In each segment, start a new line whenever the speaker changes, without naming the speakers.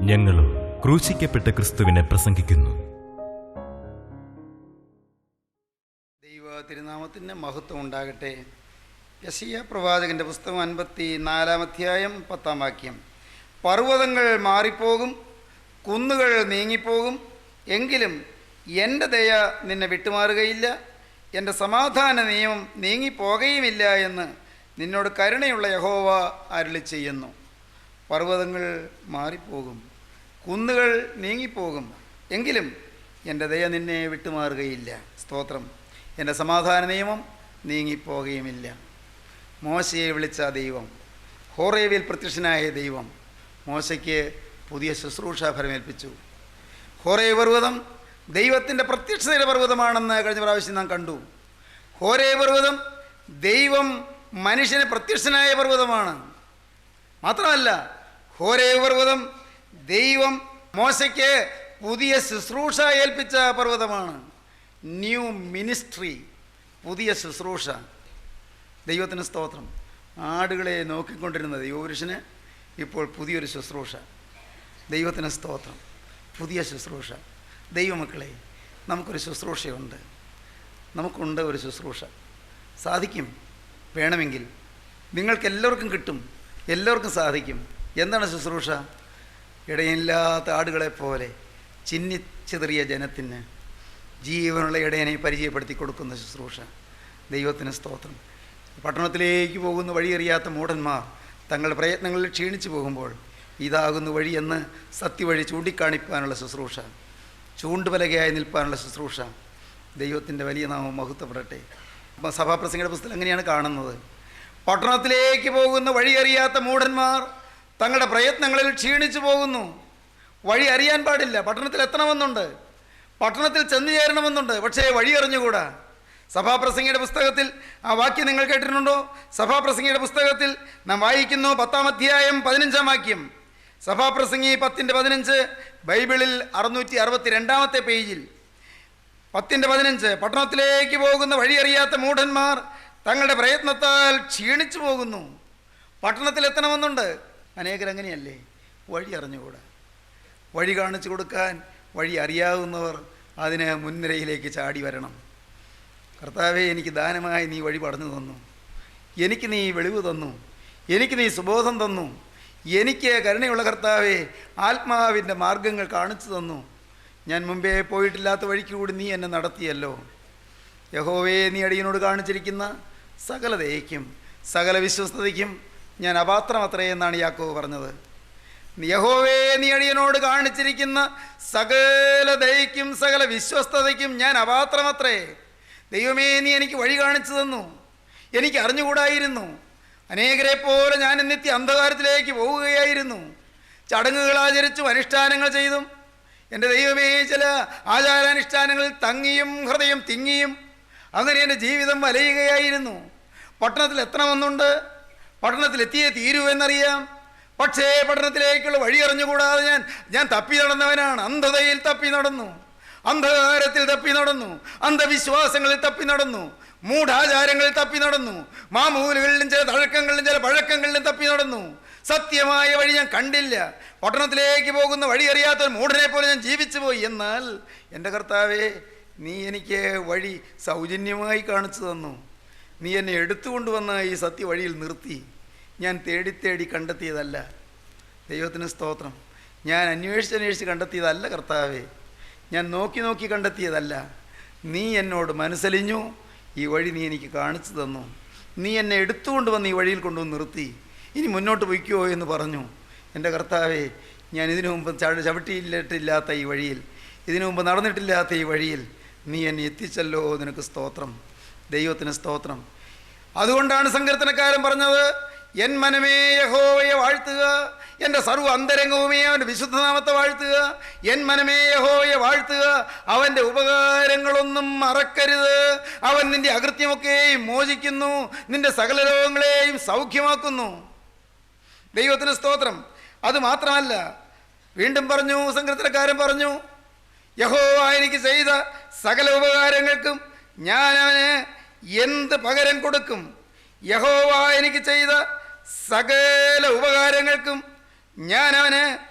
ഞങ്ങളോ ക്രൂശിക്കപ്പെട്ട ക്രിസ്തുവിനെ പ്രസംഗിക്കുന്നു.
ദൈവ തിരുനാമത്തിന് മഹത്വം ഉണ്ടാകട്ടെ. യെശയ്യാ പ്രവാചകന്റെ പുസ്തകം 54 അധ്യായം 10 വാക്യം. പർവ്വതങ്ങൾ മാറിപ്പോകും, കുന്നുകൾ നീങ്ങിപ്പോകും, എങ്കിലും എൻ്റെ ദയ നിന്നെ വിട്ടുമാറുകയില്ല, എൻ്റെ സമാധാന നിയമം നീങ്ങിപ്പോകുകയുമില്ല എന്ന് നിന്നോട് കരുണയുള്ള യഹോവ അരുളി ചെയ്യുന്നു. പർവ്വതങ്ങൾ മാറിപ്പോകും, കുന്നുകൾ നീങ്ങിപ്പോകും, എങ്കിലും എൻ്റെ ദയ നിന്നെ വിട്ടുമാറുകയില്ല. സ്തോത്രം. എൻ്റെ സമാധാന നിയമം നീങ്ങിപ്പോകുകയുമില്ല. മോശയെ വിളിച്ച ദൈവം, ഹോറേവിൽ പ്രത്യക്ഷനായ ദൈവം മോശയ്ക്ക് പുതിയ ശുശ്രൂഷ ഫലമേൽപ്പിച്ചു. ഹോറേവ് പർവ്വതം ദൈവത്തിൻ്റെ പ്രത്യക്ഷതയുടെ പർവ്വതമാണെന്ന് കഴിഞ്ഞ പ്രാവശ്യം നാം കണ്ടു. ഹോറേവ് പർവ്വതം ദൈവം മനുഷ്യന് പ്രത്യക്ഷനായ പർവ്വതമാണ്. മാത്രമല്ല, ഹോറേവ് പർവ്വതം ദൈവം മോശയ്ക്ക് പുതിയ ശുശ്രൂഷ ഏൽപ്പിച്ച പർവ്വതമാണ്. ന്യൂ മിനിസ്ട്രി, പുതിയ ശുശ്രൂഷ. ദൈവത്തിന് സ്തോത്രം. ആടുകളെ നോക്കിക്കൊണ്ടിരുന്ന ദൈവപുരുഷന് ഇപ്പോൾ പുതിയൊരു ശുശ്രൂഷ. ദൈവത്തിന് സ്തോത്രം. പുതിയ ശുശ്രൂഷ. ദൈവമക്കളെ, നമുക്കൊരു ശുശ്രൂഷയുണ്ട്. നമുക്കുണ്ട് ഒരു ശുശ്രൂഷ. സാധിക്കും. വേണമെങ്കിൽ നിങ്ങൾക്കെല്ലാവർക്കും കിട്ടും, എല്ലാവർക്കും സാധിക്കും. എന്താണ് ശുശ്രൂഷ? ഇടയില്ലാത്ത ആടുകളെപ്പോലെ ചിന്നിച്ചെറിയ ജനത്തിന് ജീവനുള്ള ഇടയനെ പരിചയപ്പെടുത്തി കൊടുക്കുന്ന ശുശ്രൂഷ. ദൈവത്തിന് സ്തോത്രം. പട്ടണത്തിലേക്ക് പോകുന്ന വഴിയറിയാത്ത മൂഢന്മാർ തങ്ങളുടെ പ്രയത്നങ്ങളിൽ ക്ഷീണിച്ചു പോകുമ്പോൾ ഇതാകുന്നു വഴിയെന്ന് സത്യവഴി ചൂണ്ടിക്കാണിക്കാനുള്ള ശുശ്രൂഷ, ചൂണ്ടുപലകയായി നിൽപ്പാനുള്ള ശുശ്രൂഷ. ദൈവത്തിൻ്റെ വലിയ നാമം മഹത്വപ്പെടട്ടെ. സഭാപ്രസംഗയുടെ പുസ്തകം എങ്ങനെയാണ് കാണുന്നത്? പട്ടണത്തിലേക്ക് പോകുന്ന വഴിയറിയാത്ത മൂഢന്മാർ തങ്ങളുടെ പ്രയത്നങ്ങളിൽ ക്ഷീണിച്ചു പോകുന്നു. വഴി അറിയാൻ പാടില്ല. പട്ടണത്തിൽ എത്തണമെന്നുണ്ട്, പട്ടണത്തിൽ ചെന്നു ചേരണമെന്നുണ്ട്, പക്ഷേ വഴി അറിഞ്ഞുകൂടാ. സഭാപ്രസംഗിയുടെ പുസ്തകത്തിൽ ആ വാക്യം നിങ്ങൾ കേട്ടിട്ടുണ്ടോ? സഭാപ്രസംഗിയുടെ പുസ്തകത്തിൽ നാം വായിക്കുന്നു 10 അധ്യായം 15 വാക്യം. സഭാപ്രസംഗി 10:15, ബൈബിളിൽ 662 പേജിൽ 10:15. പട്ടണത്തിലേക്ക് പോകുന്ന വഴിയറിയാത്ത മൂഢന്മാർ തങ്ങളുടെ പ്രയത്നത്താൽ ക്ഷീണിച്ചു പോകുന്നു. പട്ടണത്തിൽ എത്തണമെന്നുണ്ട്, അനേകരങ്ങനെയല്ലേ? വഴി അറിഞ്ഞുകൂടാ. വഴി കാണിച്ചു കൊടുക്കാൻ വഴി അറിയാവുന്നവർ അതിന് മുൻനിരയിലേക്ക് ചാടി വരണം. കർത്താവേ, എനിക്ക് ദാനമായി നീ വഴി പറഞ്ഞു തന്നു, എനിക്ക് നീ വെളിവ് തന്നു, എനിക്ക് നീ സുബോധം തന്നു, എനിക്ക് കരുണയുള്ള കർത്താവേ ആത്മാവിൻ്റെ മാർഗങ്ങൾ കാണിച്ചു തന്നു. ഞാൻ മുമ്പേ പോയിട്ടില്ലാത്ത വഴിക്ക് കൂടി നീ എന്നെ നടത്തിയല്ലോ. യഹോവേ, നീ അടിയനോട് കാണിച്ചിരിക്കുന്ന സകല ദയയ്ക്കും സകല വിശ്വസ്തതയ്ക്കും ഞാൻ അപാത്രമത്രേ എന്നാണ് യാക്കോബ് പറഞ്ഞത്. യഹോവേ, നീ അടിയനോട് കാണിച്ചിരിക്കുന്ന സകല ദയയ്ക്കും സകല വിശ്വസ്തതയ്ക്കും ഞാൻ അപാത്രമത്രേ. ദൈവമേ, നീ എനിക്ക് വഴി കാണിച്ചു തന്നു, എനിക്ക് അറിഞ്ഞുകൂടായിരുന്നു. അനേകരെ പോലെ ഞാൻ നിത്യ അന്ധകാരത്തിലേക്ക് പോവുകയായിരുന്നു. ചടങ്ങുകൾ ആചരിച്ചും അനുഷ്ഠാനങ്ങൾ ചെയ്തും എൻ്റെ ദൈവമേ ചില ആചാരാനുഷ്ഠാനങ്ങളിൽ തങ്ങിയും ഹൃദയം തിങ്ങിയും അങ്ങനെ എൻ്റെ ജീവിതം വലയുകയായിരുന്നു. പട്ടണത്തിൽ എത്തണമെന്നുണ്ട്, പട്ടണത്തിലെത്തിയേ തീരൂ എന്നറിയാം. പക്ഷേ പട്ടണത്തിലേക്കുള്ള വഴി അറിഞ്ഞുകൂടാതെ ഞാൻ തപ്പി നടന്നവനാണ്. അന്ധതയിൽ തപ്പി നടന്നു, അന്ധകാരത്തിൽ തപ്പി നടന്നു, അന്ധവിശ്വാസങ്ങളിൽ തപ്പി നടന്നു, മൂഢാചാരങ്ങളിൽ തപ്പി നടന്നു, മാമൂലുകളിലും ചില തഴക്കങ്ങളിലും ചില പഴക്കങ്ങളിലും തപ്പി നടന്നു. സത്യമായ വഴി ഞാൻ കണ്ടില്ല. പട്ടണത്തിലേക്ക് പോകുന്ന വഴി അറിയാത്ത മൂഢനെ പോലെ ഞാൻ ജീവിച്ചു പോയി. എന്നാൽ എൻ്റെ കർത്താവേ, നീ എനിക്ക് വഴി സൗജന്യമായി കാണിച്ചു തന്നു. നീ എന്നെ എടുത്തുകൊണ്ടുവന്ന ഈ സത്യവഴിയിൽ നിർത്തി. ഞാൻ തേടി തേടി കണ്ടെത്തിയതല്ല. ദൈവത്തിന് സ്തോത്രം. ഞാൻ അന്വേഷിച്ച് കണ്ടെത്തിയതല്ല കർത്താവേ, ഞാൻ നോക്കി നോക്കി കണ്ടെത്തിയതല്ല. നീ എന്നോട് മനസ്സലിഞ്ഞു, ഈ വഴി നീ എനിക്ക് കാണിച്ചു തന്നു. നീ എന്നെ എടുത്തുകൊണ്ട് വന്ന് ഈ വഴിയിൽ കൊണ്ടുവന്ന് നിർത്തി. ഇനി മുന്നോട്ട് പൊയ്ക്കോ എന്ന് പറഞ്ഞു. എൻ്റെ കർത്താവേ, ഞാൻ ഇതിനു മുമ്പ് ചവിട്ടിയിട്ടില്ലാത്ത ഈ വഴിയിൽ, ഇതിനു മുമ്പ് നടന്നിട്ടില്ലാത്ത ഈ വഴിയിൽ നീ എന്നെ എത്തിച്ചല്ലോ. നിനക്ക് സ്തോത്രം. ദൈവത്തിന് സ്തോത്രം. അതുകൊണ്ടാണ് സങ്കീർത്തനക്കാരൻ പറഞ്ഞത്, എൻ മനമേ യഹോവയെ വാഴ്ത്തുക, എൻ്റെ സർവ്വ അന്തരംഗവുമേ അവൻ്റെ വിശുദ്ധനാമത്തെ വാഴ്ത്തുക. എൻ മനമേ യഹോവയെ വാഴ്ത്തുക, അവൻ്റെ ഉപകാരങ്ങളൊന്നും മറക്കരുത്. അവൻ നിൻ്റെ അകൃത്യമൊക്കെയും മോചിക്കുന്നു, നിൻ്റെ സകല രോഗങ്ങളെയും സൗഖ്യമാക്കുന്നു. ദൈവത്തിന് സ്തോത്രം. അതുമാത്രമല്ല, വീണ്ടും പറഞ്ഞു, സങ്കീർത്തനക്കാരൻ പറഞ്ഞു, യഹോവ എനിക്ക് ചെയ്ത സകല ഉപകാരങ്ങൾക്കും ഞാൻ അവന് എന്ത് പകരം കൊടുക്കും? യഹോവ എനിക്ക് ചെയ്ത സകല ഉപകാരങ്ങൾക്കും ഞാൻ അവന്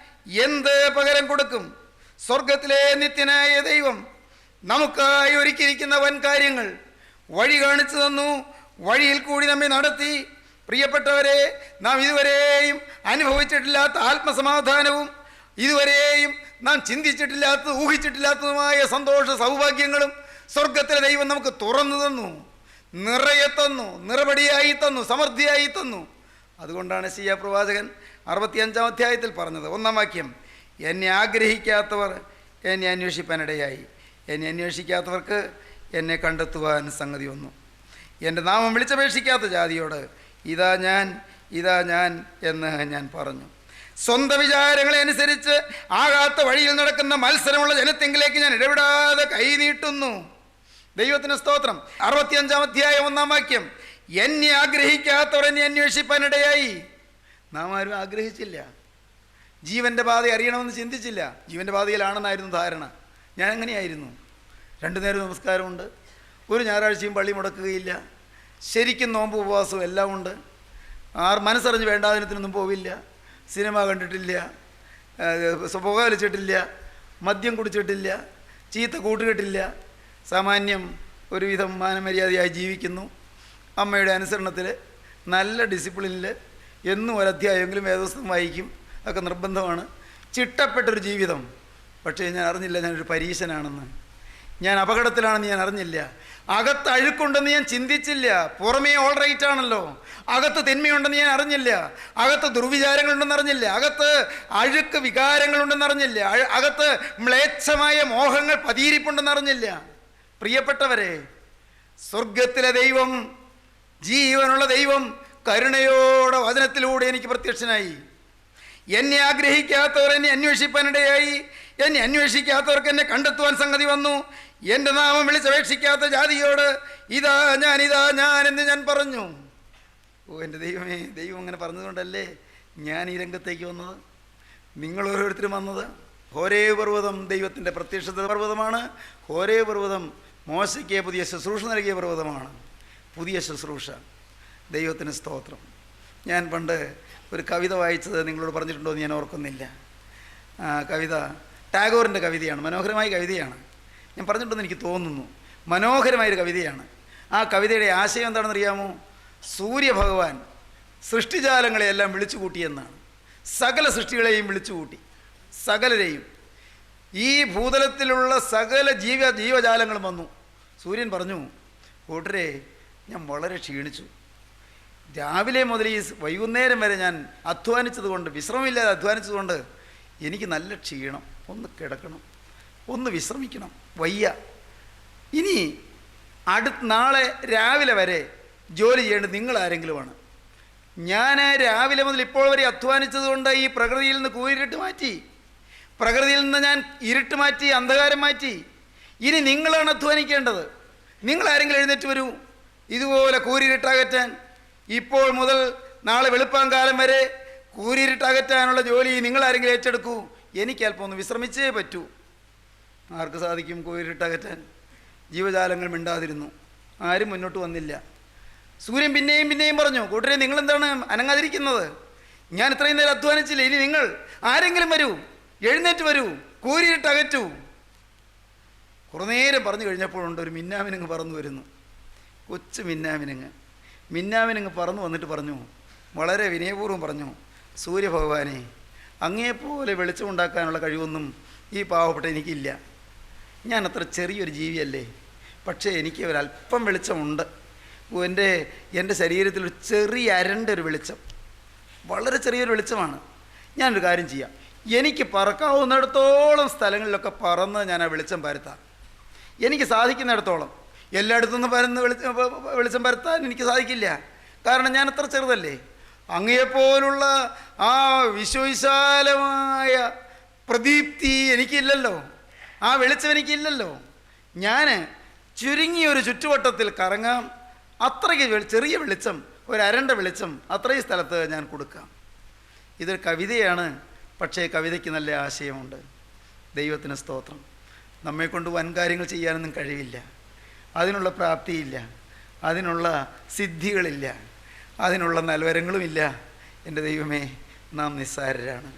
എന്ത് പകരം കൊടുക്കും? സ്വർഗത്തിലെ നിത്യനായ ദൈവം നമുക്കായി ഒരുക്കിയിരിക്കുന്ന വൻ കാര്യങ്ങൾ വഴി കാണിച്ചു തന്നു, വഴിയിൽ കൂടി നമ്മെ നടത്തി. പ്രിയപ്പെട്ടവരെ, നാം ഇതുവരെയും അനുഭവിച്ചിട്ടില്ലാത്ത ആത്മസമാധാനവും ഇതുവരെയും നാം ചിന്തിച്ചിട്ടില്ലാത്തത് ഊഹിച്ചിട്ടില്ലാത്തതുമായ സന്തോഷ സൗഭാഗ്യങ്ങളും സ്വർഗത്തിലെ ദൈവം നമുക്ക് തുറന്നു തന്നു, നിറയെ തന്നു, നിറപടിയായി തന്നു, സമൃദ്ധിയായി തന്നു. അതുകൊണ്ടാണ് യെശയ്യാ പ്രവാചകൻ 65-ാം അധ്യായത്തിൽ പറഞ്ഞത്, 1-ാം വാക്യം, എന്നെ ആഗ്രഹിക്കാത്തവർ എന്നെ അന്വേഷിപ്പാനിടയായി, എന്നെ അന്വേഷിക്കാത്തവർക്ക് എന്നെ കണ്ടെത്തുവാൻ സംഗതി വന്നു. എൻ്റെ നാമം വിളിച്ചപേക്ഷിക്കാത്ത ജാതിയോട് ഇതാ ഞാൻ, ഇതാ ഞാൻ എന്ന് ഞാൻ പറഞ്ഞു. സ്വന്തം വിചാരങ്ങളെ അനുസരിച്ച് ആകാത്ത വഴിയിൽ നടക്കുന്ന മത്സരമുള്ള ജനത്തെങ്കിലേക്ക് ഞാൻ ഇടപെടാതെ കൈ നീട്ടുന്നു. ദൈവത്തിന് സ്തോത്രം. 65-ാം അധ്യായം 1-ാം വാക്യം, എന്നെ ആഗ്രഹിക്കാത്തവർ എന്നെ അന്വേഷിപ്പാനിടയായി. നാം ആരും ആഗ്രഹിച്ചില്ല, ജീവൻ്റെ പാത അറിയണമെന്ന് ചിന്തിച്ചില്ല. ജീവൻ്റെ പാതയിലാണെന്നായിരുന്നു ധാരണ. ഞാൻ എങ്ങനെയായിരുന്നു? 2 നേരം നമസ്കാരമുണ്ട്, ഒരു ഞായറാഴ്ചയും പള്ളി മുടക്കുകയില്ല, ശരിക്കും നോമ്പ് ഉപവാസവും എല്ലാം ഉണ്ട്, മനസ്സറിഞ്ഞ് വേണ്ടാതിനത്തിനൊന്നും പോവില്ല, സിനിമ കണ്ടിട്ടില്ല, പുക വലിച്ചിട്ടില്ല, മദ്യം കുടിച്ചിട്ടില്ല, ചീത്ത കൂട്ടുകെട്ടില്ല, സാമാന്യം ഒരുവിധം മാനമര്യാദയായി ജീവിക്കുന്നു. അമ്മയുടെ അനുസരണത്തിൽ, നല്ല ഡിസിപ്ലിനിൽ, എന്നും ഒരധ്യായമെങ്കിലും വേദപുസ്തകം വായിക്കും, ഒക്കെ നിർബന്ധമാണ്. ചിട്ടപ്പെട്ടൊരു ജീവിതം. പക്ഷേ ഞാൻ അറിഞ്ഞില്ല ഞാനൊരു പരീശനാണെന്ന്, ഞാൻ അപകടത്തിലാണെന്ന് ഞാൻ അറിഞ്ഞില്ല. അകത്ത് അഴുക്കുണ്ടെന്ന് ഞാൻ ചിന്തിച്ചില്ല. പുറമേ ഓൾ റൈറ്റ് ആണല്ലോ, അകത്ത് തിന്മയുണ്ടെന്ന് ഞാൻ അറിഞ്ഞില്ല, അകത്ത് ദുർവിചാരങ്ങളുണ്ടെന്ന് അറിഞ്ഞില്ല, അകത്ത് അഴുക്ക് വികാരങ്ങളുണ്ടെന്ന് അറിഞ്ഞില്ല, അകത്ത് മ്ലേച്ഛമായ മോഹങ്ങൾ പതിയിരിപ്പുണ്ടെന്ന് അറിഞ്ഞില്ല. പ്രിയപ്പെട്ടവരെ, സ്വർഗത്തിലെ ദൈവം, ജീവനുള്ള ദൈവം കരുണയോടെ വചനത്തിലൂടെ എനിക്ക് പ്രത്യക്ഷനായി. എന്നെ ആഗ്രഹിക്കാത്തവർ എന്നെ അന്വേഷിപ്പാനിടയായി, എന്നെ അന്വേഷിക്കാത്തവർക്ക് എന്നെ കണ്ടെത്തുവാൻ സംഗതി വന്നു. എൻ്റെ നാമം വിളിച്ചപേക്ഷിക്കാത്ത ജാതിയോട് ഇതാ ഞാൻ, ഇതാ ഞാൻ എന്ന് ഞാൻ പറഞ്ഞു. ഓ എൻ്റെ ദൈവമേ, ദൈവം അങ്ങനെ പറഞ്ഞതുകൊണ്ടല്ലേ ഞാൻ ഈ രംഗത്തേക്ക് വന്നത്, നിങ്ങൾ ഓരോരുത്തരും വന്നത്. ഹോരേബ് പർവ്വതം ദൈവത്തിൻ്റെ പ്രത്യക്ഷത പർവ്വതമാണ്. ഹോരേബ് പർവ്വതം മോശയ്ക്ക് പുതിയ ശുശ്രൂഷ നൽകിയ പർവ്വതമാണ്. പുതിയ ശുശ്രൂഷ. ദൈവത്തിന് സ്തോത്രം. ഞാൻ പണ്ട് ഒരു കവിത വായിച്ചത് നിങ്ങളോട് പറഞ്ഞിട്ടുണ്ടോ എന്ന് ഞാൻ ഓർക്കുന്നില്ല. കവിത ടാഗോറിൻ്റെ കവിതയാണ്, മനോഹരമായ കവിതയാണ്. ഞാൻ പറഞ്ഞിട്ടുണ്ടെന്ന് എനിക്ക് തോന്നുന്നു. മനോഹരമായൊരു കവിതയാണ്. ആ കവിതയുടെ ആശയം എന്താണെന്ന് അറിയാമോ? സൂര്യഭഗവാൻ സൃഷ്ടിജാലങ്ങളെയെല്ലാം വിളിച്ചു കൂട്ടിയെന്നാണ്. സകല സൃഷ്ടികളെയും വിളിച്ചു കൂട്ടി, സകലരെയും. ഈ ഭൂതലത്തിലുള്ള സകല ജീവജാലങ്ങളും വന്നു. സൂര്യൻ പറഞ്ഞു, കൂട്ടരെ, ഞാൻ വളരെ ക്ഷീണിച്ചു. രാവിലെ മുതൽ ഈ വൈകുന്നേരം വരെ ഞാൻ അധ്വാനിച്ചതുകൊണ്ട്, വിശ്രമമില്ലാതെ അധ്വാനിച്ചതുകൊണ്ട് എനിക്ക് നല്ല ക്ഷീണം. ഒന്ന് കിടക്കണം, ഒന്ന് വിശ്രമിക്കണം, വയ്യ. ഇനി നാളെ രാവിലെ വരെ ജോലി ചെയ്യേണ്ടത് നിങ്ങളാരെങ്കിലുമാണ്. ഞാൻ രാവിലെ മുതൽ ഇപ്പോൾ വരെ അധ്വാനിച്ചതുകൊണ്ട് ഈ പ്രകൃതിയിൽ നിന്ന് കൂരിട്ട് മാറ്റി, പ്രകൃതിയിൽ നിന്ന് ഞാൻ ഇരുട്ട് മാറ്റി, അന്ധകാരം മാറ്റി. ഇനി നിങ്ങളാണ് അധ്വാനിക്കേണ്ടത്. നിങ്ങളാരെങ്കിലും എഴുന്നേറ്റ് വരൂ, ഇതുപോലെ കൂരിരുട്ടകറ്റാൻ. ഇപ്പോൾ മുതൽ നാളെ വെളുപ്പാങ്കാലം വരെ കൂരിരുട്ടകറ്റാനുള്ള ജോലി നിങ്ങളാരെങ്കിലും ഏറ്റെടുക്കൂ. എനിക്ക് അല്പം ഒന്ന് വിശ്രമിച്ചേ പറ്റൂ. ആർക്ക് സാധിക്കും കൂരിരുട്ടകറ്റാൻ? ജീവജാലങ്ങൾ മിണ്ടാതിരുന്നു, ആരും മുന്നോട്ട് വന്നില്ല. സൂര്യൻ പിന്നെയും പിന്നെയും പറഞ്ഞു, കൂട്ടരെ, നിങ്ങളെന്താണ് അനങ്ങാതിരിക്കുന്നത്? ഞാൻ ഇത്രയും നേരം അധ്വാനിച്ചില്ല, ഇനി നിങ്ങൾ ആരെങ്കിലും വരൂ, എഴുന്നേറ്റ് വരൂ, കൂരിരുട്ടകറ്റൂ. കുറേ നേരം പറഞ്ഞു കഴിഞ്ഞപ്പോഴുണ്ട് ഒരു മിന്നാമിനുങ്ങ് പറന്നു വരുന്നു. കൊച്ചു മിന്നാമിനുങ്ങ് പറന്നു വന്നിട്ട് പറഞ്ഞു, വളരെ വിനയപൂർവ്വം പറഞ്ഞു, സൂര്യഭഗവാനെ, അങ്ങേപ്പോലെ വെളിച്ചമുണ്ടാക്കാനുള്ള കഴിവൊന്നും ഈ പാവപ്പെട്ട എനിക്കില്ല. ഞാൻ അത്ര ചെറിയൊരു ജീവിയല്ലേ, പക്ഷേ എനിക്ക് ഒരല്പം വെളിച്ചമുണ്ട്. എൻ്റെ ശരീരത്തിലൊരു ചെറിയ അരണ്ടൊരു വെളിച്ചം, വളരെ ചെറിയൊരു വെളിച്ചമാണ്. ഞാനൊരു കാര്യം ചെയ്യാം, എനിക്ക് പറക്കാവുന്നിടത്തോളം സ്ഥലങ്ങളിലൊക്കെ പറന്ന് ഞാൻ ആ വെളിച്ചം പരത്താം. എനിക്ക് സാധിക്കുന്നിടത്തോളം. എല്ലായിടത്തുനിന്നും വെളിച്ചം പരത്താൻ എനിക്ക് സാധിക്കില്ല, കാരണം ഞാൻ അത്ര ചെറുതല്ലേ. അങ്ങയെപ്പോലുള്ള ആ വിശ്വവിശാലമായ പ്രദീപ്തി എനിക്കില്ലല്ലോ, ആ വെളിച്ചം എനിക്കില്ലല്ലോ. ഞാൻ ചുരുങ്ങിയൊരു ചുറ്റുവട്ടത്തിൽ കറങ്ങാം, അത്രയ്ക്ക് ചെറിയ വെളിച്ചം, ഒരു അരണ്ട വെളിച്ചം അത്രയും സ്ഥലത്ത് ഞാൻ കൊടുക്കാം. ഇതൊരു കവിതയാണ്, പക്ഷേ കവിതയ്ക്ക് നല്ല ആശയമുണ്ട്. ദൈവത്തിന് സ്തോത്രം. നമ്മെക്കൊണ്ട് വൻ കാര്യങ്ങൾ ചെയ്യാനൊന്നും കഴിവില്ല, അതിനുള്ള പ്രാപ്തിയില്ല, അതിനുള്ള സിദ്ധികളില്ല, അതിനുള്ള നൽവരങ്ങളുമില്ല. എൻ്റെ ദൈവമേ, നാം നിസ്സാരരാണ്.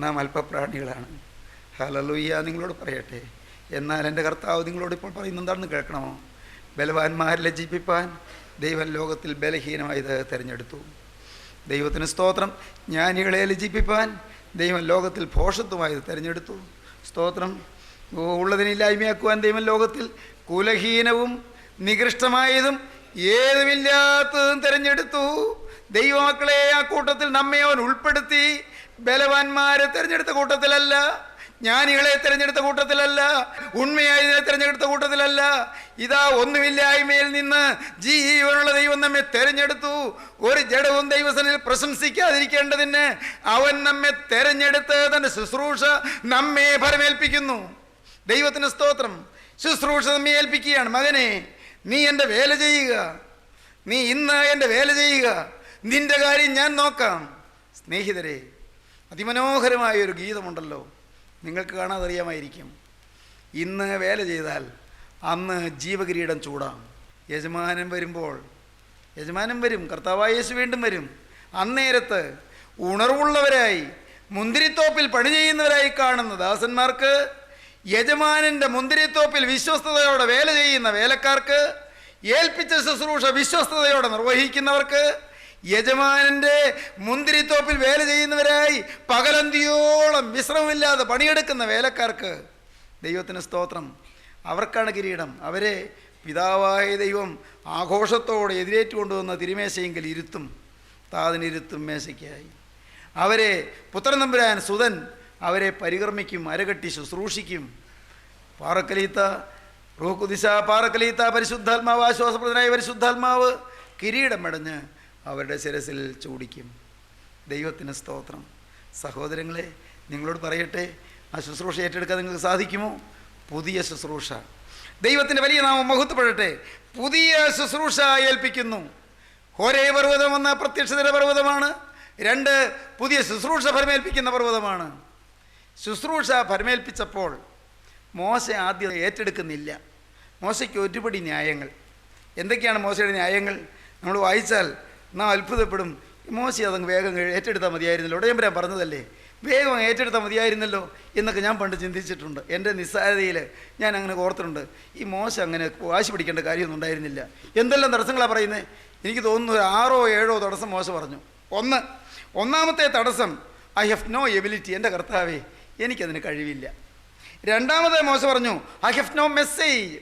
നാം അല്പപ്രാണികളാണ്. ഹല്ലേലൂയ. നിങ്ങളോട് പറയട്ടെ, എന്നാൽ എൻ്റെ കർത്താവ് നിങ്ങളോട് ഇപ്പോൾ പറയുന്നത് എന്താണെന്ന് കേൾക്കണമോ? ബലവാന്മാരെ ലജ്ജിപ്പിപ്പാൻ ദൈവം ലോകത്തിൽ ബലഹീനമായത് തിരഞ്ഞെടുത്തു. ദൈവത്തിന് സ്തോത്രം. ജ്ഞാനികളെ ലജ്ജിപ്പിപ്പാൻ ദൈവം ലോകത്തിൽ ഭോഷത്വമായത് തിരഞ്ഞെടുത്തു. സ്തോത്രം. ഉള്ളതിനില്ലായ്മയാക്കുവാൻ ദൈവം ലോകത്തിൽ കുലഹീനവും നികൃഷ്ടമായതും ഏതുമില്ലാത്തതും തിരഞ്ഞെടുത്തു. ദൈവമക്കളെ, ആ കൂട്ടത്തിൽ നമ്മെ അവൻ ഉൾപ്പെടുത്തി. ബലവാന്മാരെ തിരഞ്ഞെടുത്ത കൂട്ടത്തിലല്ല, ജ്ഞാനികളെ തിരഞ്ഞെടുത്ത കൂട്ടത്തിലല്ല, ഉണ്മയായതിനെ തിരഞ്ഞെടുത്ത കൂട്ടത്തിലല്ല. ഇതാ, ഒന്നുമില്ലായ്മയിൽ നിന്ന് ജീവനുള്ള ദൈവം നമ്മെ തിരഞ്ഞെടുത്തു. ഒരു ജഡവും ദൈവസന്നിധിയിൽ പ്രശംസിക്കാതിരിക്കേണ്ടതിന് അവൻ നമ്മെ തിരഞ്ഞെടുത്ത് തൻ്റെ ശുശ്രൂഷ നമ്മെ ഫലമേൽപ്പിക്കുന്നു. ദൈവത്തിന് സ്തോത്രം. ശുശ്രൂഷ നമ്മെ ഏൽപ്പിക്കുകയാണ്. മകനെ, നീ എൻ്റെ വേല ചെയ്യുക, നീ ഇന്ന് എൻ്റെ വേല ചെയ്യുക, നിന്റെ കാര്യം ഞാൻ നോക്കാം. സ്നേഹിതരെ, അതിമനോഹരമായൊരു ഗീതമുണ്ടല്ലോ, നിങ്ങൾക്ക് കാണാതറിയാമായിരിക്കും. ഇന്ന് വേല ചെയ്താൽ അന്ന് ജീവകിരീടം ചൂടാം. യജമാനൻ വരുമ്പോൾ, യജമാനൻ വരും, കർത്താവായ യേശു വീണ്ടും വരും. അന്നേരത്ത് ഉണർവുള്ളവരായി മുന്തിരിത്തോപ്പിൽ പണി ചെയ്യുന്നവരായി കാണുന്ന ദാസന്മാർക്ക്, യജമാനൻ്റെ മുന്തിരിത്തോപ്പിൽ വിശ്വസ്തയോടെ വേല ചെയ്യുന്ന വേലക്കാർക്ക്, ഏൽപ്പിച്ച ശുശ്രൂഷ വിശ്വസ്തയോടെ നിർവഹിക്കുന്നവർക്ക്, യജമാനൻ്റെ മുന്തിരിത്തോപ്പിൽ വേല ചെയ്യുന്നവരായി പകലന്തിയോളം വിശ്രമമില്ലാതെ പണിയെടുക്കുന്ന വേലക്കാർക്ക്, ദൈവത്തിന് സ്തോത്രം, അവർക്കാണ് കിരീടം. അവരെ പിതാവായ ദൈവം ആഘോഷത്തോടെ എതിരേറ്റുകൊണ്ടുവന്ന തിരുമേശയെങ്കിൽ ഇരുത്തും, താതിനിരുത്തും മേശയ്ക്കായി. അവരെ പുത്രൻ തമ്പുരാൻ സുതൻ അവരെ പരികർമ്മിക്കും, അരകെട്ടി ശുശ്രൂഷിക്കും. പാറക്കലീത്ത റൂഹുകുദിശ, പാറക്കലീത്ത പരിശുദ്ധാത്മാവ്, ആശ്വാസപ്രദനായ പരിശുദ്ധാത്മാവ് കിരീടം മെടഞ്ഞ് അവരുടെ ശിരസിൽ ചൂടിക്കും. ദൈവത്തിന് സ്തോത്രം. സഹോദരങ്ങളെ, നിങ്ങളോട് പറയട്ടെ, ആ ശുശ്രൂഷ ഏറ്റെടുക്കാൻ നിങ്ങൾക്ക് സാധിക്കുമോ? പുതിയ ശുശ്രൂഷ. ദൈവത്തിൻ്റെ വലിയ നാമം മഹത്വപ്പെടട്ടെ. പുതിയ ശുശ്രൂഷ ഏൽപ്പിക്കുന്നു. ഹോരേ പർവ്വതം എന്ന പ്രത്യക്ഷതയുടെ പർവ്വതമാണ്. 2 പുതിയ ശുശ്രൂഷ ഫലമേൽപ്പിക്കുന്ന പർവ്വതമാണ്. ശുശ്രൂഷ ഫലമേൽപ്പിച്ചപ്പോൾ മോശ ആദ്യം ഏറ്റെടുക്കുന്നില്ല. മോശയ്ക്ക് ഒരുപടി ന്യായങ്ങൾ. എന്തൊക്കെയാണ് മോശയുടെ ന്യായങ്ങൾ? നമ്മൾ വായിച്ചാൽ നാം അത്ഭുതപ്പെടും. മോശ അതങ്ങ് വേഗം ഏറ്റെടുത്താൽ മതിയായിരുന്നല്ലോ, ഉടയമ്പരാൻ പറഞ്ഞതല്ലേ, വേഗം ഏറ്റെടുത്താൽ മതിയായിരുന്നല്ലോ എന്നൊക്കെ ഞാൻ പണ്ട് ചിന്തിച്ചിട്ടുണ്ട്. എൻ്റെ നിസ്സാരതയിൽ ഞാൻ അങ്ങനെ ഓർത്തിട്ടുണ്ട്. ഈ മോശ അങ്ങനെ വാശി പിടിക്കേണ്ട കാര്യമൊന്നും ഉണ്ടായിരുന്നില്ല. എന്തെല്ലാം തടസ്സങ്ങളാണ് പറയുന്നത്? എനിക്ക് തോന്നുന്നു ഒരു 6ഓ 7ഓ തടസ്സം മോശ പറഞ്ഞു. ഒന്നാമത്തെ തടസ്സം, ഐ ഹാവ് നോ എബിലിറ്റി, എൻ്റെ കർത്താവേ എനിക്കതിന് കഴിവില്ല. രണ്ടാമത്തെ മോശ പറഞ്ഞു, ഐ ഹാവ് നോ മെസ്സേജ്,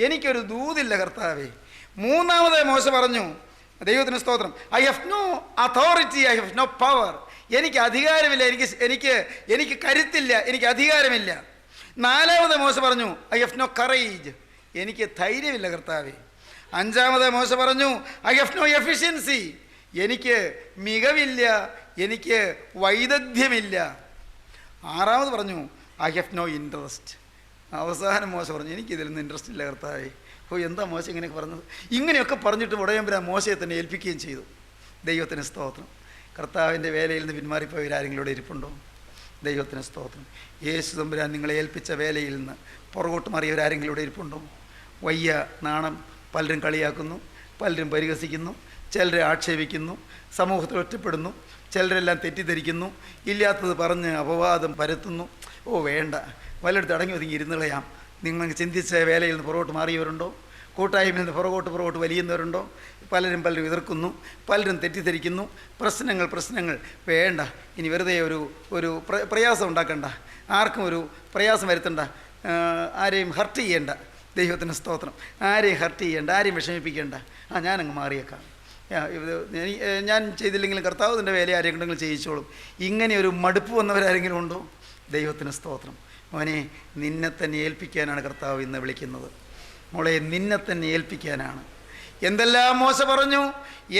എനിക്കൊരു ദൂതില്ല കർത്താവേ. മൂന്നാമത്തെ മോശ പറഞ്ഞു, ദൈവത്തിന് സ്തോത്രം, I have no authority, I have no power, എനിക്ക് അധികാരമില്ല, എനിക്ക് കരുത്തില്ല, എനിക്ക് അധികാരമില്ല. നാലാമത്തെ മോശ പറഞ്ഞു, ഐ ഹാവ് നോ കറേജ്, എനിക്ക് ധൈര്യമില്ല കർത്താവേ. അഞ്ചാമത്തെ മോശ പറഞ്ഞു, ഐ ഹാവ് നോ എഫിഷ്യൻസി, എനിക്ക് മികവില്ല, എനിക്ക് വൈദഗ്ധ്യമില്ല. ആറാമത് പറഞ്ഞു, ഐ ഹാവ് നോ ഇൻട്രസ്റ്റ്. അവസാനം മോശ പറഞ്ഞു, എനിക്കിതിലൊന്നും ഇൻട്രസ്റ്റ് ഇല്ല കർത്താവേ. എന്താ മോശം ഇങ്ങനെയൊക്കെ പറഞ്ഞത്? ഇങ്ങനെയൊക്കെ പറഞ്ഞിട്ട് ഉടയമ്പരാൻ മോശയെ തന്നെ ഏൽപ്പിക്കുകയും ചെയ്തു. ദൈവത്തിന് സ്തോത്രം. കർത്താവിൻ്റെ വേലയിൽ നിന്ന് പിന്മാറിപ്പോയവരാരെങ്കിലും ഇവിടെ ഇരിപ്പുണ്ടോ? ദൈവത്തിന് സ്തോത്രം. യേശു തമ്പുരാൻ നിങ്ങളെ ഏൽപ്പിച്ച വേലയിൽ നിന്ന് പുറകോട്ട് മാറിയവരാരെങ്കിലും ഇവിടെ ഇരിപ്പുണ്ടോ? വയ്യ, നാണം. പലരും കളിയാക്കുന്നു, പലരും പരിഹസിക്കുന്നു, ചിലരെ ആക്ഷേപിക്കുന്നു, സമൂഹത്തിൽ ഒറ്റപ്പെടുന്നു, ചിലരെല്ലാം തെറ്റിദ്ധരിക്കുന്നു, ഇല്ലാത്തത് പറഞ്ഞ് അപവാദം പരത്തുന്നു. വേണ്ട, വല്ലയിടത്ത് അടങ്ങി ഒതുങ്ങി ഇരുന്ന് കളയാം. നിങ്ങൾ ചിന്തിച്ച വേലയിൽ നിന്ന് പുറകോട്ട് മാറിയവരുണ്ടോ? കൂട്ടായ്മയിൽ നിന്ന് പുറകോട്ട് വലിയുന്നവരുണ്ടോ? പലരും എതിർക്കുന്നു, പലരും തെറ്റിദ്ധരിക്കുന്നു. പ്രശ്നങ്ങൾ വേണ്ട. ഇനി വെറുതെ ഒരു പ്രയാസം ഉണ്ടാക്കണ്ട, ആർക്കും ഒരു പ്രയാസം വരുത്തണ്ട, ആരെയും ഹർട്ട് ചെയ്യേണ്ട. ദൈവത്തിന് സ്തോത്രം. ആരെയും ഹർട്ട് ചെയ്യേണ്ട, ആരെയും വിഷമിപ്പിക്കേണ്ട. ഞാനങ്ങ് മാറിയേക്കാം, ഞാൻ ചെയ്തില്ലെങ്കിലും കർത്താവ് തൻ്റെ വേല ആരെങ്കിലും ചെയ്യിച്ചോളും. ഇങ്ങനെ ഒരു മടുപ്പ് വന്നവരാരെങ്കിലും ഉണ്ടോ? ദൈവത്തിന് സ്തോത്രം. മോനെ, നിന്നെ തന്നെ ഏൽപ്പിക്കാനാണ് കർത്താവ് ഇന്ന് വിളിക്കുന്നത്. മോളെ, നിന്നെ തന്നെ ഏൽപ്പിക്കാനാണ്. എന്തെല്ലാം മോശ പറഞ്ഞു,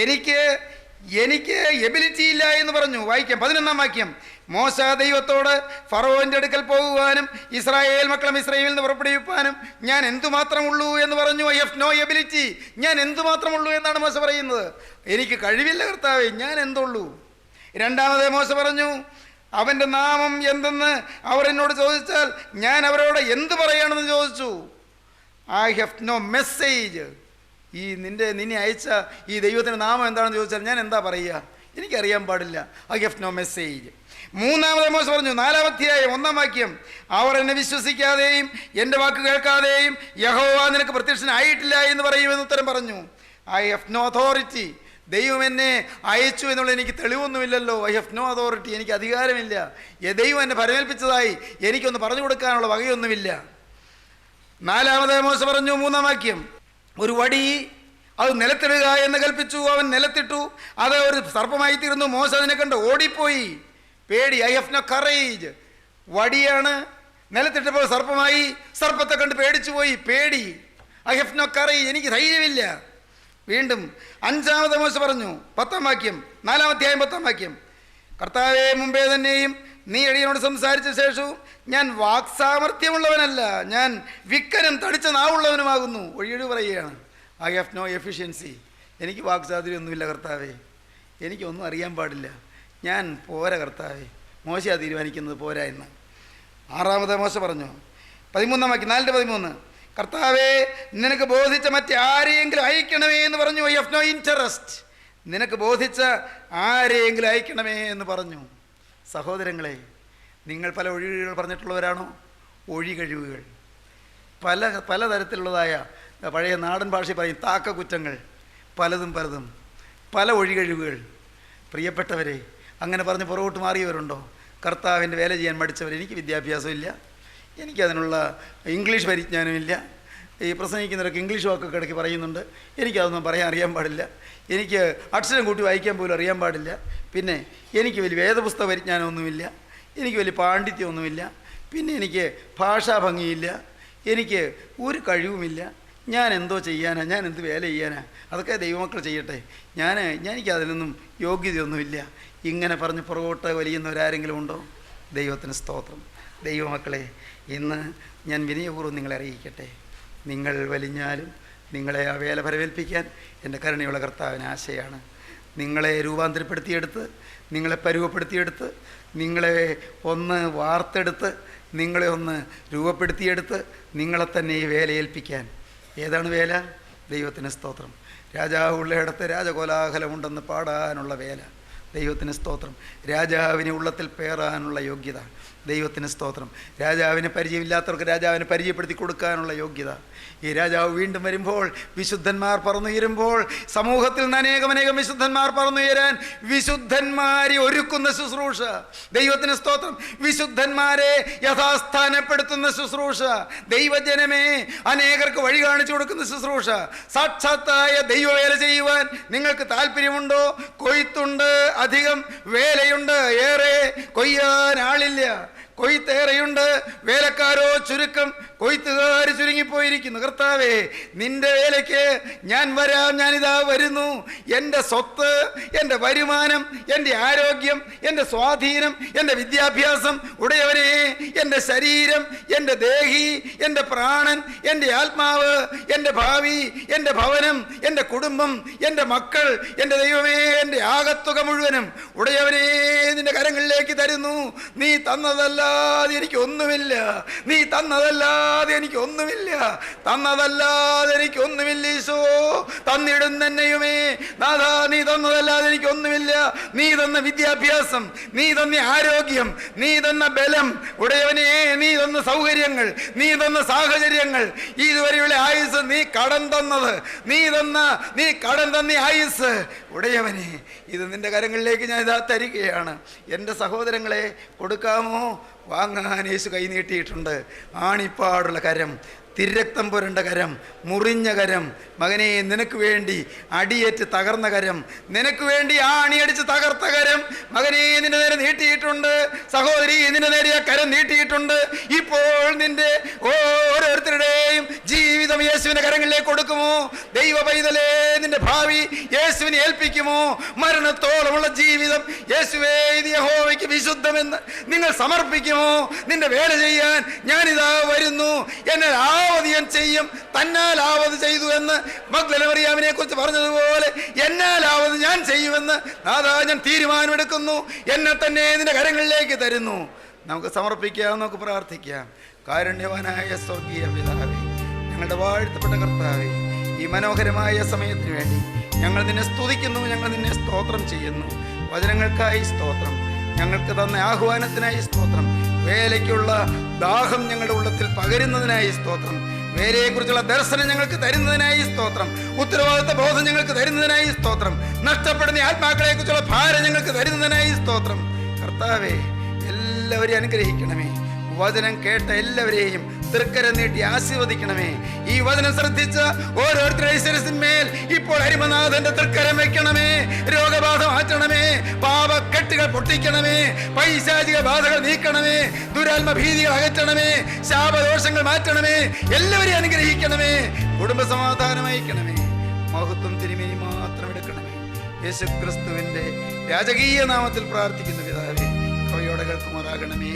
എനിക്ക് എബിലിറ്റി ഇല്ല എന്ന് പറഞ്ഞു. വായിക്കാം, 11-ാം വാക്യം. മോശ ദൈവത്തോട്, ഫറവോൻ്റെ അടുക്കൽ പോകുവാനും ഇസ്രായേൽ മക്കളെ മിസ്രയീമിൽ നിന്ന് പുറപ്പെടുവിപ്പാനും ഞാൻ എന്തുമാത്രമുള്ളൂ എന്ന് പറഞ്ഞു. ഐ ഹാവ് നോ എബിലിറ്റി, ഞാൻ എന്തുമാത്രമുള്ളൂ എന്നാണ് മോശ പറയുന്നത്. എനിക്ക് കഴിവില്ല കർത്താവേ, ഞാൻ എന്തുള്ളൂ. രണ്ടാമതേ മോശ പറഞ്ഞു, അവൻ്റെ നാമം എന്തെന്ന് അവർ എന്നോട് ചോദിച്ചാൽ ഞാൻ അവരോട് എന്ത് പറയണമെന്ന് ചോദിച്ചു. ഐ ഹാവ് നോ മെസ്സേജ്, നിന്നെ അയച്ച ഈ ദൈവത്തിൻ്റെ നാമം എന്താണെന്ന് ചോദിച്ചാൽ ഞാൻ എന്താ പറയുക? എനിക്കറിയാൻ പാടില്ല. I have no message. മൂന്നാമത് മോശ പറഞ്ഞു, 4-ാം അധ്യായം 1-ാം വാക്യം, അവർ എന്നെ വിശ്വസിക്കാതെയും എൻ്റെ വാക്ക് കേൾക്കാതെയും യഹോവ നിനക്ക് പ്രത്യക്ഷനായിട്ടില്ല എന്ന് പറയുമെന്ന് ഉത്തരം പറഞ്ഞു. I have no authority. ദൈവം എന്നെ അയച്ചു എന്നുള്ള എനിക്ക് തെളിവൊന്നുമില്ലല്ലോ. I have no authority. എനിക്ക് അധികാരമില്ല. ദൈവം എന്നെ പരമേൽപ്പിച്ചതായി എനിക്കൊന്ന് പറഞ്ഞു കൊടുക്കാനുള്ള വകയൊന്നുമില്ല. 4-ാമത് മോശ പറഞ്ഞു, 3-ാം വാക്യം, ഒരു വടി അത് നിലത്തിടുക എന്ന് കൽപ്പിച്ചു. അവൻ നിലത്തിട്ടു, അത് ഒരു സർപ്പമായി തീർന്നു. മോശ അതിനെ കണ്ട് ഓടിപ്പോയി. പേടി. I have no courage. വടിയാണ്, നിലത്തിട്ടപ്പോൾ സർപ്പമായി. സർപ്പത്തെ കണ്ട് പേടിച്ചു പോയി. പേടി. I have no courage. എനിക്ക് ധൈര്യമില്ല. വീണ്ടും 5-ാമത് മോശ പറഞ്ഞു, 10-ാം വാക്യം, 4-ാം അധ്യായം 10-ാം വാക്യം, കർത്താവേ, മുമ്പേ തന്നെയും നീ എളിയനോട് സംസാരിച്ച ശേഷവും ഞാൻ വാക്സാമർത്ഥ്യമുള്ളവനല്ല, ഞാൻ വിക്കനും തടിച്ച നാവുള്ളവനുമാകുന്നു. ഒഴിയൊഴി പറയുകയാണ്. I have no efficiency. എനിക്ക് വാക്സാധുര്യമൊന്നുമില്ല കർത്താവേ. എനിക്കൊന്നും അറിയാൻ പാടില്ല. ഞാൻ പോരാ കർത്താവേ. മോശയാണ് തീരുമാനിക്കുന്നത് പോരാ എന്ന്. 6-ാമത് മോശ പറഞ്ഞു, 13-ാം വാക്യം, 4-13, കർത്താവേ, നിനക്ക് ബോധിച്ച മറ്റാരെയെങ്കിലും അയക്കണമേ എന്ന് പറഞ്ഞു. I have no interest. നിനക്ക് ബോധിച്ച ആരെയെങ്കിലും അയക്കണമേ എന്ന് പറഞ്ഞു. സഹോദരങ്ങളെ, നിങ്ങൾ പല ഒഴികഴിവുകൾ പറഞ്ഞിട്ടുള്ളവരാണോ? ഒഴികഴിവുകൾ പലതരത്തിലുള്ളതായ, പഴയ നാടൻ ഭാഷയിൽ പറയും താക്ക കുറ്റങ്ങൾ, പലതും പല ഒഴികഴിവുകൾ. പ്രിയപ്പെട്ടവരെ, അങ്ങനെ പറഞ്ഞ് പുറകോട്ട് മാറിയവരുണ്ടോ? കർത്താവിൻ്റെ വേല ചെയ്യാൻ മടിച്ചവർ. എനിക്ക് വിദ്യാഭ്യാസമില്ല, എനിക്കതിനുള്ള ഇംഗ്ലീഷ് പരിജ്ഞാനമില്ല. ഈ പ്രസംഗിക്കുന്നവരൊക്കെ ഇംഗ്ലീഷ് വാക്കൊക്കെ ഇടയ്ക്ക് പറയുന്നുണ്ട്. എനിക്കതൊന്നും പറയാൻ അറിയാൻ പാടില്ല. എനിക്ക് അക്ഷരം കൂട്ടി വായിക്കാൻ പോലും അറിയാൻ പാടില്ല. പിന്നെ എനിക്ക് വലിയ വേദപുസ്തക പരിജ്ഞാനമൊന്നുമില്ല. എനിക്ക് വലിയ പാണ്ഡിത്യമൊന്നുമില്ല. പിന്നെ എനിക്ക് ഭാഷാ ഭംഗിയില്ല. എനിക്ക് ഒരു കഴിവുമില്ല. ഞാൻ എന്തോ ചെയ്യാനാ? ഞാൻ എന്ത് വേല ചെയ്യാനാ? അതൊക്കെ ദൈവമക്കൾ ചെയ്യട്ടെ. എനിക്കതിനൊന്നും യോഗ്യതയൊന്നുമില്ല. ഇങ്ങനെ പറഞ്ഞ് പുറകോട്ട് വലിയുന്നവരാരെങ്കിലും ഉണ്ടോ? ദൈവത്തിന് സ്തോത്രം. ദൈവമക്കളെ, ഇന്ന് ഞാൻ വിനയപൂർവ്വം നിങ്ങളെ അറിയിക്കട്ടെ, നിങ്ങൾ വലിഞ്ഞാലും നിങ്ങളെ ആ വേല പരമേൽപ്പിക്കാൻ എൻ്റെ കരുണയുള്ള കർത്താവിന് ആശയാണ്. നിങ്ങളെ രൂപാന്തരപ്പെടുത്തിയെടുത്ത്, നിങ്ങളെ പരുവപ്പെടുത്തിയെടുത്ത്, നിങ്ങളെ ഒന്ന് വാർത്തെടുത്ത്, നിങ്ങളെ ഒന്ന് രൂപപ്പെടുത്തിയെടുത്ത് നിങ്ങളെ തന്നെ ഈ വേല ഏൽപ്പിക്കാൻ. ഏതാണ് വേല? ദൈവത്തിന് സ്തോത്രം. രാജാവ് ഉള്ളയിടത്ത് രാജകോലാഹലമുണ്ടെന്ന് പാടാനുള്ള വേല. ദൈവത്തിന് സ്തോത്രം. രാജാവിനെ ഉള്ളത്തിൽ പേറാനുള്ള യോഗ്യത. ദൈവത്തിന് സ്തോത്രം. രാജാവിനെ പരിചയമില്ലാത്തവർക്ക് രാജാവിനെ പരിചയപ്പെടുത്തി കൊടുക്കാനുള്ള യോഗ്യത. ഈ രാജാവ് വീണ്ടും വരുമ്പോൾ, വിശുദ്ധന്മാർ പറന്നുയരുമ്പോൾ, സമൂഹത്തിൽ നിന്ന് അനേകം വിശുദ്ധന്മാർ പറന്നുയരാൻ വിശുദ്ധന്മാരെ ഒരുക്കുന്ന ശുശ്രൂഷ. ദൈവത്തിന് സ്തോത്രം. വിശുദ്ധന്മാരെ യഥാസ്ഥാനപ്പെടുത്തുന്ന ശുശ്രൂഷ. ദൈവജനമേ, അനേകർക്ക് വഴി കാണിച്ചു കൊടുക്കുന്ന ശുശ്രൂഷ. സാക്ഷാത്തായ ദൈവവേല ചെയ്യുവാൻ നിങ്ങൾക്ക് താല്പര്യമുണ്ടോ? കൊയ്ത്തുണ്ട്, അധികം വേലയുണ്ട്, ഏറെ കൊയ്യാൻ ആളില്ല. കൊയ്ത്തേറെയുണ്ട്, വേലക്കാരോ ചുരുക്കം. കൊയ്ത്തുകാർ ചുരുങ്ങിപ്പോയിരിക്കുന്നു. കർത്താവേ, നിന്റെ വേലയ്ക്ക് ഞാൻ വരാം. ഞാനിതാ വരുന്നു. എൻ്റെ സ്വത്ത്, എൻ്റെ വരുമാനം, എൻ്റെ ആരോഗ്യം, എൻ്റെ സ്വാധീനം, എൻ്റെ വിദ്യാഭ്യാസം, ഉടയവനെ, എൻ്റെ ശരീരം, എൻ്റെ ദേഹി, എൻ്റെ പ്രാണൻ, എൻ്റെ ആത്മാവ്, എൻ്റെ ഭാവി, എൻ്റെ ഭവനം, എൻ്റെ കുടുംബം, എൻ്റെ മക്കൾ, എൻ്റെ ദൈവമേ, എൻ്റെ ആകത്തുക മുഴുവനും ഉടയവനെ നിന്റെ കരങ്ങളിലേക്ക് തരുന്നു. നീ തന്നതല്ലാതെ എനിക്കൊന്നുമില്ല. നീ തന്നതല്ലാതെ എനിക്കൊന്നുമില്ല. തന്നതല്ലാതെ എനിക്കൊന്നുമില്ല. ഈശോ, തന്നിടുന്നെന്നെയുമേ നാഥാ, നീ തന്നതല്ലാതെ എനിക്കൊന്നുമില്ല. നീ തന്ന വിദ്യാഭ്യാസം, നീ തന്ന ആരോഗ്യം, നീ തന്ന ബലം, ഉടയവനെ, നീ തന്ന സൗകര്യങ്ങൾ, നീ തന്ന സാഹചര്യങ്ങൾ, ഇതുവരെയുള്ള ആയുസ് നീ കടം തന്നത്, നീ കടം തന്ന ആയുസ്, ഉടയവനെ, ഇത് നിന്റെ കരങ്ങളിലേക്ക് ഞാൻ ഇതാ തരികയാണ്. എൻ്റെ സഹോദരങ്ങളെ, കൊടുക്കാമോ? വാങ്ങാൻ യേശു കൈനീട്ടിയിട്ടുണ്ട്. ആണിപ്പാടുള്ള കരം, തിരക്തം പുരണ്ട കരം, മുറിഞ്ഞ കരം. മകനെ, നിനക്ക് വേണ്ടി അടിയേറ്റ് തകർന്ന കരം, നിനക്ക് വേണ്ടി ആ അണിയടിച്ച് തകർത്ത കരം മകനെ നിന്റെ നേരെ നീട്ടിയിട്ടുണ്ട്. സഹോദരി, നിന്റെ നേരെ ആ കരം നീട്ടിയിട്ടുണ്ട്. ഇപ്പോൾ നിന്റെ ഓരോരുത്തരുടെയും ജീവിതം യേശുവിന്റെ കരങ്ങളിലേക്ക് കൊടുക്കുമോ? ദൈവ പൈതലേ, നിന്റെ ഭാവി യേശുവിനെ ഏൽപ്പിക്കുമോ? മരണത്തോളമുള്ള ജീവിതം യേശുവേ, ഇത് യഹോവയ്ക്ക് വിശുദ്ധമെന്ന് നിങ്ങൾ സമർപ്പിക്കുമോ? നിന്റെ വേല ചെയ്യാൻ ഞാനിതാ വരുന്നു. എന്നെ ആവത് ഞാൻ ചെയ്യും, തന്നാലാവത് ചെയ്തു എന്ന് മഗ്ദലന മറിയാമിനെ കുറിച്ച് പറഞ്ഞതുപോലെ എന്നാലാവത് ഞാൻ ചെയ്യുമെന്ന് നാഥാ ഞാൻ തീരുമാനമെടുക്കുന്നു. എന്നെ തന്നെ നിന്റെ കരങ്ങളിലേക്ക് തരുന്നു. നമുക്ക് സമർപ്പിക്കാം, നമുക്ക് പ്രാർത്ഥിക്കാം. കാരുണ്യവാനായ സ്വർഗീയ പിതാവേ, ഞങ്ങളുടെ വാഴ്ത്തപ്പെട്ട കർത്താവേ, ഈ മനോഹരമായ സമയത്തിന് വേണ്ടി ഞങ്ങൾ നിന്നെ സ്തുതിക്കുന്നു, ഞങ്ങൾ നിന്നെ സ്തോത്രം ചെയ്യുന്നു. വചനങ്ങൾക്കായി സ്തോത്രം. ഞങ്ങൾക്ക് തന്ന ആഹ്വാനത്തിനായി സ്തോത്രം. വേലയ്ക്കുള്ള ദാഹം ഞങ്ങളുടെ ഉള്ളത്തിൽ പകരുന്നതിനായി സ്തോത്രം. വേലയെക്കുറിച്ചുള്ള ദർശനം ഞങ്ങൾക്ക് തരുന്നതിനായി സ്തോത്രം. ഉത്തരവാദിത്ത ബോധം ഞങ്ങൾക്ക് തരുന്നതിനായി സ്തോത്രം. നഷ്ടപ്പെടുന്ന ആത്മാക്കളെ കുറിച്ചുള്ള ഭാരം ഞങ്ങൾക്ക് തരുന്നതിനായി സ്തോത്രം. കർത്താവേ, എല്ലാവരെയും അനുഗ്രഹിക്കണമേ. വചനം കേട്ട എല്ലാവരെയും തൃക്കരം നീട്ടി ആശീർവദിക്കണമേ. ഈ വചനം ശ്രദ്ധിച്ച ഓരോരുത്തരുടെ ശിരസിന്മേൽ ഇപ്പോൾ ഹരിമനാഥന്റെ തൃക്കരം വെക്കണമേ. രോഗബാധ മാറ്റണമേ, പാപക്കെട്ടുകൾ പൊട്ടിക്കണമേ, പൈശാചിക ബാധകൾ നീക്കണമേ, ദുരാത്മ ഭീതികൾ അകറ്റണമേ, ശാപദോഷങ്ങൾ മാറ്റണമേ. എല്ലാവരെയും അനുഗ്രഹിക്കണമേ, കുടുംബ സമാധാനം അയക്കണമേ. മഹത്വം തിരുമേനി മാത്രം എടുക്കണമേ. യേശുക്രിസ്തുവിന്റെ രാജകീയ നാമത്തിൽ പ്രാർത്ഥിക്കുന്ന പിതാവേ, കവയോടെ കേൾക്കുമാറാകണമേ.